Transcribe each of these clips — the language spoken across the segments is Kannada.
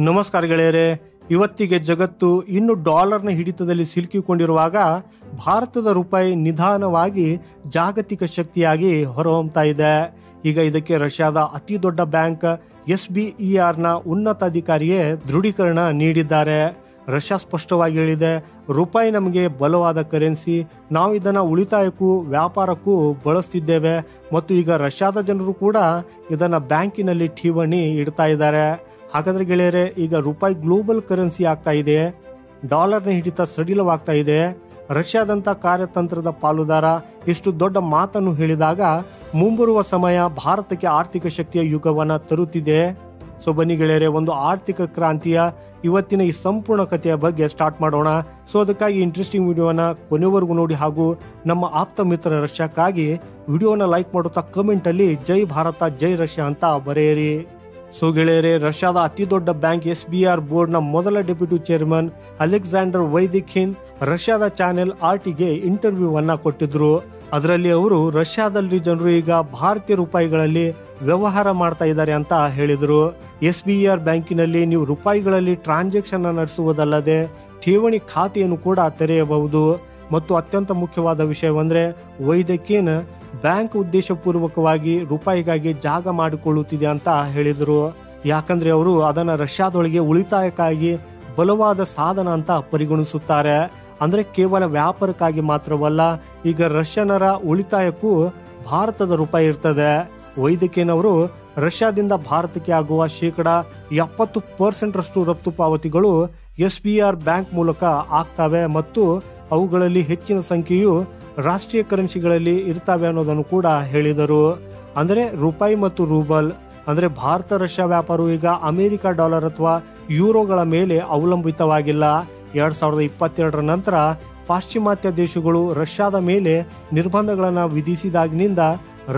ನಮಸ್ಕಾರ ಗೆಳೆಯರೇ, ಇವತ್ತಿಗೆ ಜಗತ್ತು ಇನ್ನು ಡಾಲರ್ನ ಹಿಡಿತದಲ್ಲಿ ಸಿಲುಕಿಕೊಂಡಿರುವಾಗ ಭಾರತದ ರೂಪಾಯಿ ನಿಧಾನವಾಗಿ ಜಾಗತಿಕ ಶಕ್ತಿಯಾಗಿ ಹೊರಹೊಮ್ಮತಾ ಇದೆ. ಈಗ ಇದಕ್ಕೆ ರಷ್ಯಾದ ಅತಿ ದೊಡ್ಡ ಬ್ಯಾಂಕ್ SBERನ ಉನ್ನತ ಅಧಿಕಾರಿಯೇ ದೃಢೀಕರಣ ನೀಡಿದ್ದಾರೆ. ರಷ್ಯಾ ಸ್ಪಷ್ಟವಾಗಿ ಹೇಳಿದೆ, ರೂಪಾಯಿ ನಮಗೆ ಬಲವಾದ ಕರೆನ್ಸಿ, ನಾವು ಇದನ್ನು ಉಳಿತಾಯಕ್ಕೂ ವ್ಯಾಪಾರಕ್ಕೂ ಬಳಸ್ತಿದ್ದೇವೆ ಮತ್ತು ಈಗ ರಷ್ಯಾದ ಜನರು ಕೂಡ ಇದನ್ನು ಬ್ಯಾಂಕಿನಲ್ಲಿ ಠೇವಣಿ ಇಡ್ತಾ ಇದ್ದಾರೆ. ಹಾಗಾದ್ರೆ ಗೆಳೆಯರೆ, ಈಗ ರೂಪಾಯಿ ಗ್ಲೋಬಲ್ ಕರೆನ್ಸಿ ಆಗ್ತಾ ಇದೆ, ಡಾಲರ್ನ ಹಿಡಿತ ಸಡಿಲವಾಗ್ತಾ ಇದೆ. ರಷ್ಯಾದಂಥ ಕಾರ್ಯತಂತ್ರದ ಪಾಲುದಾರ ಇಷ್ಟು ದೊಡ್ಡ ಮಾತನ್ನು ಹೇಳಿದಾಗ ಮುಂಬರುವ ಸಮಯ ಭಾರತಕ್ಕೆ ಆರ್ಥಿಕ ಶಕ್ತಿಯ ಯುಗವನ್ನು ತರುತ್ತಿದೆ. ಸೊ ಬನ್ನಿ ಗೆಳೆಯರೆ, ಒಂದು ಆರ್ಥಿಕ ಕ್ರಾಂತಿಯ ಇವತ್ತಿನ ಈ ಸಂಪೂರ್ಣ ಕಥೆಯ ಬಗ್ಗೆ ಸ್ಟಾರ್ಟ್ ಮಾಡೋಣ. ಸೊ ಅದಕ್ಕಾಗಿ ಇಂಟ್ರೆಸ್ಟಿಂಗ್ ವಿಡಿಯೋನ ಕೊನೆವರೆಗೂ ನೋಡಿ ಹಾಗೂ ನಮ್ಮ ಆಪ್ತ ಮಿತ್ರ ರಷ್ಯಾಕ್ಕಾಗಿ ವಿಡಿಯೋನ ಲೈಕ್ ಮಾಡುತ್ತಾ ಕಮೆಂಟಲ್ಲಿ ಜೈ ಭಾರತ ಜೈ ರಷ್ಯಾ ಅಂತ ಬರೆಯಿರಿ. ಸೊ ಗೆಳೆಯರೆ, ರಷ್ಯಾದ ಅತಿ ದೊಡ್ಡ ಬ್ಯಾಂಕ್ SBR ಬೋರ್ಡ್ನ ಮೊದಲ ಡೆಪ್ಯೂಟಿ ಚೇರ್ಮನ್ ಅಲೆಕ್ಸಾಂಡರ್ ವೈದಿಖಿನ್ ರಷ್ಯಾದ ಚಾನೆಲ್ RTಗೆ ಇಂಟರ್ವ್ಯೂವನ್ನ ಕೊಟ್ಟಿದ್ರು. ಅದರಲ್ಲಿ ಅವರು ರಷ್ಯಾದಲ್ಲಿ ಜನರು ಈಗ ಭಾರತೀಯ ರೂಪಾಯಿಗಳಲ್ಲಿ ವ್ಯವಹಾರ ಮಾಡ್ತಾ ಇದ್ದಾರೆ ಅಂತ ಹೇಳಿದರು. SBR ಬ್ಯಾಂಕಿನಲ್ಲಿ ನೀವು ರೂಪಾಯಿಗಳಲ್ಲಿ ಟ್ರಾನ್ಸಾಕ್ಷನ್ ನಡೆಸುವುದಲ್ಲದೆ ಠೇವಣಿ ಖಾತೆಯನ್ನು ಕೂಡ ತೆರೆಯಬಹುದು. ಮತ್ತು ಅತ್ಯಂತ ಮುಖ್ಯವಾದ ವಿಷಯವೆಂದರೆ ವೈದಿಖಿನ್ ಬ್ಯಾಂಕ್ ಉದ್ದೇಶಪೂರ್ವಕವಾಗಿ ರೂಪಾಯಿಗಾಗಿ ಜಾಗ ಮಾಡಿಕೊಳ್ಳುತ್ತಿದೆ ಅಂತ ಹೇಳಿದರು. ಯಾಕಂದ್ರೆ ಅವರು ಅದನ್ನು ರಷ್ಯಾದೊಳಗೆ ಉಳಿತಾಯಕ್ಕಾಗಿ ಬಲವಾದ ಸಾಧನ ಅಂತ ಪರಿಗಣಿಸುತ್ತಾರೆ. ಅಂದ್ರೆ ಕೇವಲ ವ್ಯಾಪಾರಕ್ಕಾಗಿ ಮಾತ್ರವಲ್ಲ, ಈಗ ರಷ್ಯನರ ಉಳಿತಾಯಕ್ಕೂ ಭಾರತದ ರೂಪಾಯಿ ಇರ್ತದೆ. ವೈದಿಖಿನ್ ಅವರು ರಷ್ಯಾದಿಂದ ಭಾರತಕ್ಕೆ ಆಗುವ ಶೇಕಡ 70% ರಫ್ತು ಪಾವತಿಗಳು SBR ಬ್ಯಾಂಕ್ ಮೂಲಕ ಆಗ್ತವೆ ಮತ್ತು ಅವುಗಳಲ್ಲಿ ಹೆಚ್ಚಿನ ಸಂಖ್ಯೆಯು ರಾಷ್ಟ್ರೀಯ ಕರೆನ್ಸಿಗಳಲ್ಲಿ ಇರ್ತವೆ ಅನ್ನೋದನ್ನು ಕೂಡ ಹೇಳಿದರು. ಅಂದರೆ ರೂಪಾಯಿ ಮತ್ತು ರೂಬಲ್ ಅಂದರೆ ಭಾರತ ರಷ್ಯಾ ವ್ಯಾಪಾರವು ಈಗ ಅಮೆರಿಕ ಡಾಲರ್ ಅಥವಾ ಯೂರೋಗಳ ಮೇಲೆ ಅವಲಂಬಿತವಾಗಿಲ್ಲ. 2022ರ ನಂತರ ಪಾಶ್ಚಿಮಾತ್ಯ ದೇಶಗಳು ರಷ್ಯಾದ ಮೇಲೆ ನಿರ್ಬಂಧಗಳನ್ನು ವಿಧಿಸಿದಾಗಿನಿಂದ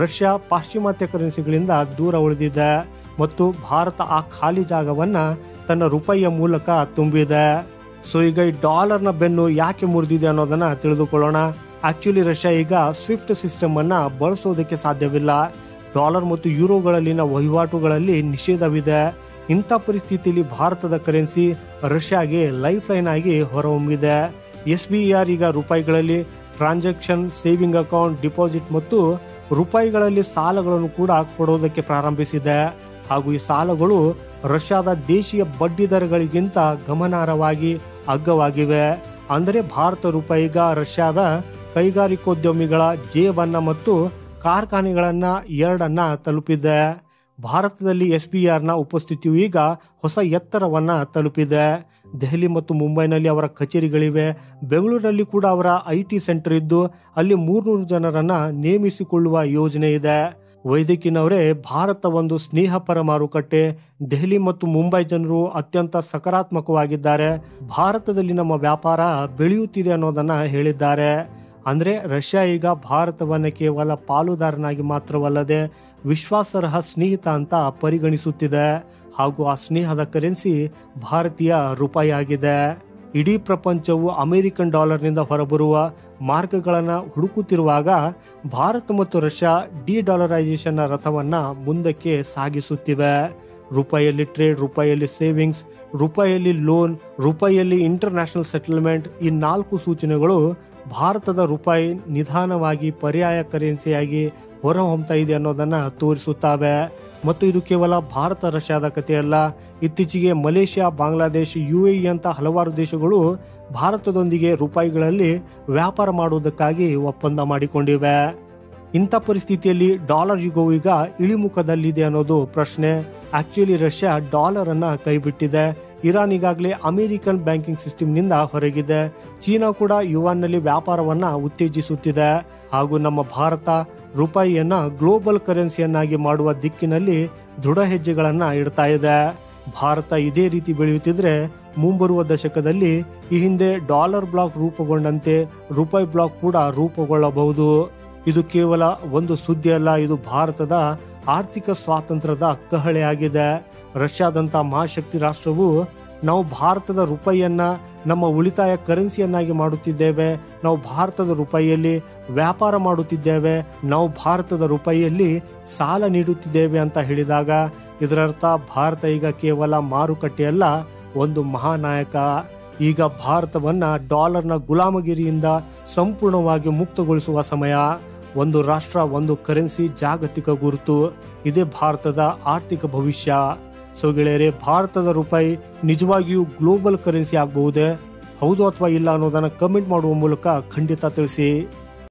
ರಷ್ಯಾ ಪಾಶ್ಚಿಮಾತ್ಯ ಕರೆನ್ಸಿಗಳಿಂದ ದೂರ ಉಳಿದಿದೆ ಮತ್ತು ಭಾರತ ಆ ಖಾಲಿ ಜಾಗವನ್ನ ತನ್ನ ರೂಪಾಯಿಯ ಮೂಲಕ ತುಂಬಿದೆ. ಸೊ ಈಗ ಈ ಡಾಲರ್ನ ಬೆನ್ನು ಯಾಕೆ ಮುರಿದಿದೆ ಅನ್ನೋದನ್ನ ತಿಳಿದುಕೊಳ್ಳೋಣ. ಆಕ್ಚುಲಿ ರಷ್ಯಾ ಈಗ ಸ್ವಿಫ್ಟ್ ಸಿಸ್ಟಮ್ ಅನ್ನ ಬಳಸೋದಕ್ಕೆ ಸಾಧ್ಯವಿಲ್ಲ. ಡಾಲರ್ ಮತ್ತು ಯೂರೋಗಳಲ್ಲಿನ ವಹಿವಾಟುಗಳಲ್ಲಿ ನಿಷೇಧವಿದೆ. ಇಂಥ ಪರಿಸ್ಥಿತಿಯಲ್ಲಿ ಭಾರತದ ಕರೆನ್ಸಿ ರಷ್ಯಾಗೆ ಲೈಫ್ ಲೈನ್ ಆಗಿ ಹೊರಹೊಮ್ಮಿದೆ. SBR ಈಗ ರೂಪಾಯಿಗಳಲ್ಲಿ ಟ್ರಾನ್ಸಾಕ್ಷನ್, ಸೇವಿಂಗ್ ಅಕೌಂಟ್, ಡಿಪಾಸಿಟ್ ಮತ್ತು ರೂಪಾಯಿಗಳಲ್ಲಿ ಸಾಲಗಳನ್ನು ಕೂಡ ಕೊಡೋದಕ್ಕೆ ಪ್ರಾರಂಭಿಸಿದೆ. ಹಾಗೂ ಈ ಸಾಲಗಳು ರಷ್ಯಾದ ದೇಶೀಯ ಬಡ್ಡಿ ದರಗಳಿಗಿಂತ ಗಮನಾರ್ಹವಾಗಿ ಅಗ್ಗವಾಗಿವೆ. ಅಂದರೆ ಭಾರತ ರೂಪಾಯಿ ಈಗ ರಷ್ಯಾದ ಕೈಗಾರಿಕೋದ್ಯಮಿಗಳ ಜೇಬನ್ನ ಮತ್ತು ಕಾರ್ಖಾನೆಗಳನ್ನ ಎರಡನ್ನ ತಲುಪಿದೆ. ಭಾರತದಲ್ಲಿ SBRನ ಉಪಸ್ಥಿತಿಯು ಈಗ ಹೊಸ ಎತ್ತರವನ್ನ ತಲುಪಿದೆ. ದೆಹಲಿ ಮತ್ತು ಮುಂಬೈನಲ್ಲಿ ಅವರ ಕಚೇರಿಗಳಿವೆ. ಬೆಂಗಳೂರಿನಲ್ಲಿ ಕೂಡ ಅವರ IT ಸೆಂಟರ್ ಇದ್ದು ಅಲ್ಲಿ 300 ಜನರನ್ನ ನೇಮಿಸಿಕೊಳ್ಳುವ ಯೋಜನೆ ಇದೆ. ವೈದಿಖಿನ್ ಅವರೇ, ಭಾರತ ಒಂದು ಸ್ನೇಹಪರ ಮಾರುಕಟ್ಟೆ. ದೆಹಲಿ ಮತ್ತು ಮುಂಬೈ ಜನರು ಅತ್ಯಂತ ಸಕಾರಾತ್ಮಕವಾಗಿದ್ದಾರೆ. ಭಾರತದಲ್ಲಿ ನಮ್ಮ ವ್ಯಾಪಾರ ಬೆಳೆಯುತ್ತಿದೆ ಅನ್ನೋದನ್ನ ಹೇಳಿದ್ದಾರೆ. ಅಂದ್ರೆ ರಷ್ಯಾ ಈಗ ಭಾರತವನ್ನ ಕೇವಲ ಪಾಲುದಾರನಾಗಿ ಮಾತ್ರವಲ್ಲದೆ ವಿಶ್ವಾಸಾರ್ಹ ಸ್ನೇಹಿತ ಅಂತ ಪರಿಗಣಿಸುತ್ತಿದೆ. ಹಾಗೂ ಆ ಸ್ನೇಹದ ಕರೆನ್ಸಿ ಭಾರತೀಯ ರೂಪಾಯಿ ಆಗಿದೆ. ಇಡೀ ಪ್ರಪಂಚವು ಅಮೆರಿಕನ್ ಡಾಲರ್ನಿಂದ ಹೊರಬರುವ ಮಾರ್ಗಗಳನ್ನು ಹುಡುಕುತ್ತಿರುವಾಗ ಭಾರತ ಮತ್ತು ರಷ್ಯಾ ಡಿ-ಡಾಲರೈಸೇಷನ್ನ ರಥವನ್ನ ಮುಂದಕ್ಕೆ ಸಾಗಿಸುತ್ತಿವೆ. ರೂಪಾಯಿಯಲ್ಲಿ ಟ್ರೇಡ್, ರೂಪಾಯಿಯಲ್ಲಿ ಸೇವಿಂಗ್ಸ್, ರೂಪಾಯಿಯಲ್ಲಿ ಲೋನ್, ರೂಪಾಯಿಯಲ್ಲಿ ಇಂಟರ್ನ್ಯಾಷನಲ್ ಸೆಟಲ್ಮೆಂಟ್, ಈ 4 ಸೂಚನೆಗಳು ಭಾರತದ ರೂಪಾಯಿ ನಿಧಾನವಾಗಿ ಪರ್ಯಾಯ ಕರೆನ್ಸಿಯಾಗಿ ಹೊರಹೊಮ್ಮತಾ ಇದೆ ಅನ್ನೋದನ್ನ ತೋರಿಸುತ್ತವೆ. ಮತ್ತು ಇದು ಕೇವಲ ಭಾರತ ರಷ್ಯಾದ ಕಥೆಯಲ್ಲ. ಇತ್ತೀಚೆಗೆ ಮಲೇಷ್ಯಾ, ಬಾಂಗ್ಲಾದೇಶ್, UAE ಅಂತ ಹಲವಾರು ದೇಶಗಳು ಭಾರತದೊಂದಿಗೆ ರೂಪಾಯಿಗಳಲ್ಲಿ ವ್ಯಾಪಾರ ಮಾಡುವುದಕ್ಕಾಗಿ ಒಪ್ಪಂದ ಮಾಡಿಕೊಂಡಿವೆ. ಇಂಥ ಪರಿಸ್ಥಿತಿಯಲ್ಲಿ ಡಾಲರ್ ಯುಗವು ಈಗ ಇಳಿಮುಖದಲ್ಲಿದೆ ಅನ್ನೋದು ಪ್ರಶ್ನೆ. ಆಕ್ಚುಲಿ ರಷ್ಯಾ ಡಾಲರ್ ಅನ್ನ ಕೈಬಿಟ್ಟಿದೆ. ಇರಾನ್ ಈಗಾಗಲೇ ಅಮೆರಿಕನ್ ಬ್ಯಾಂಕಿಂಗ್ ಸಿಸ್ಟಮ್ನಿಂದ ಹೊರಗಿದೆ. ಚೀನಾ ಕೂಡ ಯುವಾನ್ನಲ್ಲಿ ವ್ಯಾಪಾರವನ್ನ ಉತ್ತೇಜಿಸುತ್ತಿದೆ. ಹಾಗೂ ನಮ್ಮ ಭಾರತ ರೂಪಾಯಿಯನ್ನ ಗ್ಲೋಬಲ್ ಕರೆನ್ಸಿಯನ್ನಾಗಿ ಮಾಡುವ ದಿಕ್ಕಿನಲ್ಲಿ ದೃಢ ಹೆಜ್ಜೆಗಳನ್ನ ಇಡ್ತಾ ಇದೆ. ಭಾರತ ಇದೇ ರೀತಿ ಬೆಳೆಯುತ್ತಿದ್ರೆ ಮುಂಬರುವ ದಶಕದಲ್ಲಿ ಈ ಹಿಂದೆ ಡಾಲರ್ ಬ್ಲಾಕ್ ರೂಪುಗೊಂಡಂತೆ ರೂಪಾಯಿ ಬ್ಲಾಕ್ ಕೂಡ ರೂಪುಗೊಳ್ಳಬಹುದು. ಇದು ಕೇವಲ ಒಂದು ಸುದ್ದಿ ಅಲ್ಲ, ಇದು ಭಾರತದ ಆರ್ಥಿಕ ಸ್ವಾತಂತ್ರ್ಯದ ಕಹಳೆಯಾಗಿದೆ. ರಷ್ಯಾದಂಥ ಮಹಾಶಕ್ತಿ ರಾಷ್ಟ್ರವು ನಾವು ಭಾರತದ ರೂಪಾಯಿಯನ್ನ ನಮ್ಮ ಉಳಿತಾಯ ಕರೆನ್ಸಿಯನ್ನಾಗಿ ಮಾಡುತ್ತಿದ್ದೇವೆ, ನಾವು ಭಾರತದ ರೂಪಾಯಿಯಲ್ಲಿ ವ್ಯಾಪಾರ ಮಾಡುತ್ತಿದ್ದೇವೆ, ನಾವು ಭಾರತದ ರೂಪಾಯಿಯಲ್ಲಿ ಸಾಲ ನೀಡುತ್ತಿದ್ದೇವೆ ಅಂತ ಹೇಳಿದಾಗ ಇದರರ್ಥ ಭಾರತ ಈಗ ಕೇವಲ ಮಾರುಕಟ್ಟೆಯಲ್ಲ, ಒಂದು ಮಹಾನಾಯಕ. ಈಗ ಭಾರತವನ್ನ ಡಾಲರ್ನ ಗುಲಾಮಗಿರಿಯಿಂದ ಸಂಪೂರ್ಣವಾಗಿ ಮುಕ್ತಗೊಳಿಸುವ ಸಮಯ. ಒಂದು ರಾಷ್ಟ್ರ, ಒಂದು ಕರೆನ್ಸಿ, ಜಾಗತಿಕ ಗುರುತು, ಇದೇ ಭಾರತದ ಆರ್ಥಿಕ ಭವಿಷ್ಯ. ಸೊ ಗೆಳೆಯರೆ, ಭಾರತದ ರೂಪಾಯಿ ನಿಜವಾಗಿಯೂ ಗ್ಲೋಬಲ್ ಕರೆನ್ಸಿ ಆಗಬಹುದೇ? ಹೌದು ಅಥವಾ ಇಲ್ಲ ಅನ್ನೋದನ್ನ ಕಮೆಂಟ್ ಮಾಡುವ ಮೂಲಕ ಖಂಡಿತ ತಿಳಿಸಿ.